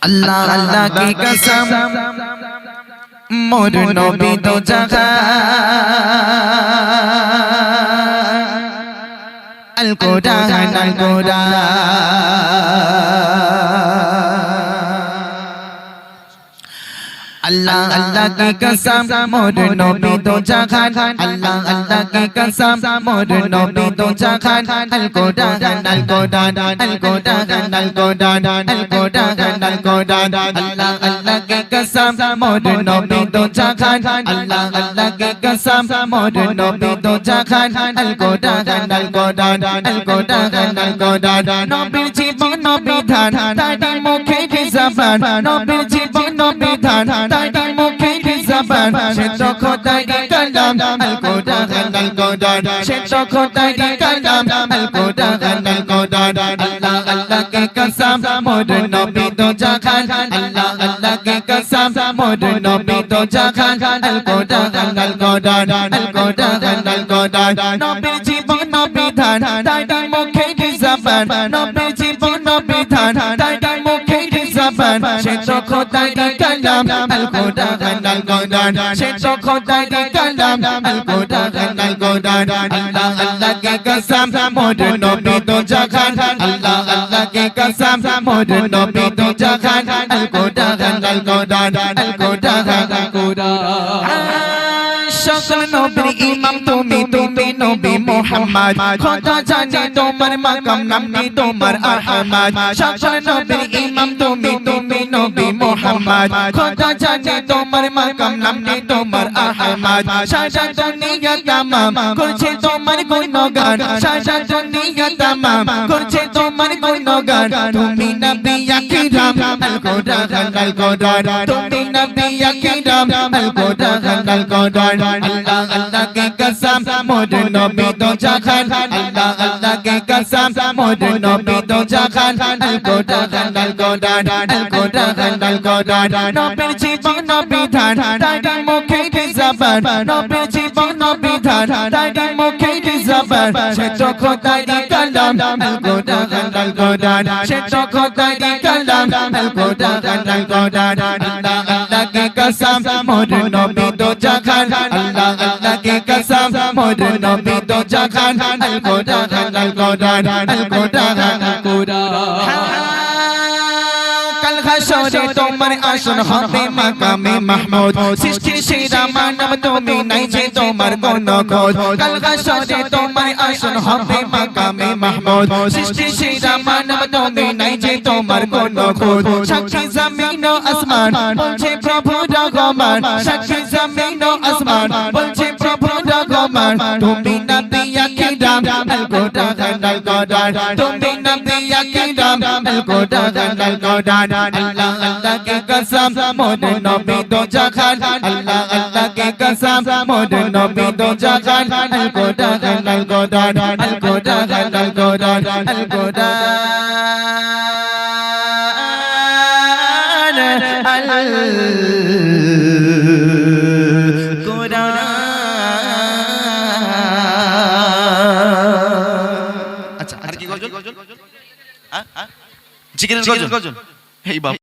अल्लाह अल्लाह की कसम मोर नबी दो जगह अल कुरान अल्लाह अल्लाह की कसम मोर नबी दो जहान अल्लाह अल्लाह की कसम मोर नबी दो जहान अल कुरान अल कुरान अल कुरान अल कुरान अल कुरान अल कुरान अल्लाह अल्लाह की कसम मोर नबी दो जहान अल्लाह अल्लाह की कसम मोर नबी दो जहान अल कुरान अल कुरान अल कुरान अल कुरान नबीर जीवन বিধান তার মুখে জবান নবীর জীবন বিধান তার মুখে জবান সে তো খোদাই কালাম আল কুরআন আল কুরআন সে তো খোদাই কালাম আল কুরআন আল কুরআন আল্লাহ আল্লাহ কে কসম মোর নবী দো জাহান আল্লাহ আল্লাহ কে কসম মোর নবী দো জাহান আল কুরআন আল কুরআন আল কুরআন আল কুরআন নবীর জীবন বিধান তার মুখে জবান নবীর জীবন বিধান তার মুখে জবান সে তো খোদাই কালাম আল কুরআন আল কুরআন সে তো খোদাই কালাম আল কুরআন আল কুরআন আল্লাহ আল্লাহ কে কসম মোর নবী দো জাহান আল্লাহ আল্লাহ কে কসম মোর নবী দো জাহান আল কুরআন আল কুরআন আল কুরআন আল কুরআন সকল নবীর ইমাম তুমি তুমি নবী মুহাম্মদ খোদা জানে তোমার মাকাম নাম কি তোমার আহমদ সকল নবীর ইমাম তুমি তুমি নবী মুহাম্মদ খোদা জানে তোমার মাকাম নাম কি তোমার আহমদ সারা দুনিয়া তামাম করছে তোমার গুণগান সারা দুনিয়া তামাম করছে তোমার গুণগান তুমি নবী আকরাম আল কুরআন আল কুরআন তুমি নবী আকরাম আল কুরআন আল কুরআন अल्लाह अल्लाह के कसम मोर नबी दो जहान अल्लाह अल्लाह के कसम मोर नबी दो जहान अल कुरआन अल कुरआन अल कुरआन अल कुरआन नबीर जीवन বিধান তার মুখে জবান নবীর জীবন বিধান তার মুখে জবান সে তো খোদাই কালাম আল কুরআন আল কুরআন সে তো খোদাই কালাম আল কুরআন আল কুরআন अल्लाह अल्लाह के कसम मोर नबी दो जहान अल्लाह अल्लाह के कसम मोर नबी दो जहान अल कुरआन अल कुरआन अल कुरआन अल कुरआन कल हशरे তোমার আসন হবে মাকামে মাহমুদ সৃষ্টির সেরা মানব তুমি নাই যে তোমার কোন খোঁজ কল হশরে তোমার আসন হবে মাকামে মাহমুদ সৃষ্টির সেরা মানব তুমি নাই যে তোমার কোন খোঁজ সাক্ষী জমিন ও আসমান বলছে প্রভু রহমান সাক্ষী জমিন ও আসমান বলছে প্রভু রহমান তুমি নবী আকরাম আল কুরআন আল কুরআন তুমি নবী আকরাম আল কুরআন আল কুরআন अल्लाह अल्लाह के कसम मोर नबी दो जहान अल्लाह अल्लाह के कसम मोर नबी दो जहान अल कुरआन अल कुरआन अल कुरआन अल कुरआन अल कुरआन अल कुरआन अच्छा আর কি গজল হ্যাঁ জিকিরের গজল এই বাবা